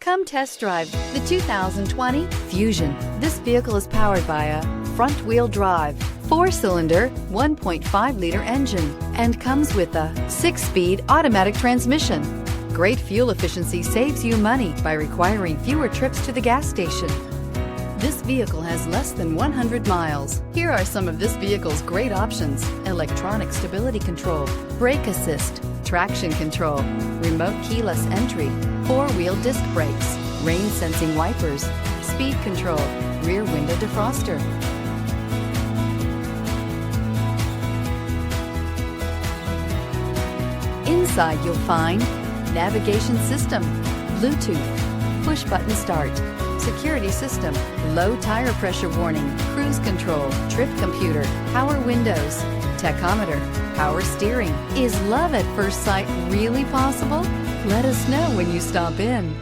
Come test drive the 2020 Fusion. This vehicle is powered by a front-wheel drive, 4-cylinder, 1.5-liter engine, and comes with a 6-speed automatic transmission. Great fuel efficiency saves you money by requiring fewer trips to the gas station. This vehicle has less than 100 miles. Here are some of this vehicle's great options: electronic stability control, brake assist, traction control, remote keyless entry, 4-wheel disc brakes, rain sensing wipers, speed control, rear window defroster. Inside you'll find navigation system, Bluetooth, push button start, security system, low tire pressure warning, cruise control, trip computer, power windows, tachometer, power steering. Is love at first sight really possible? Let us know when you stop in.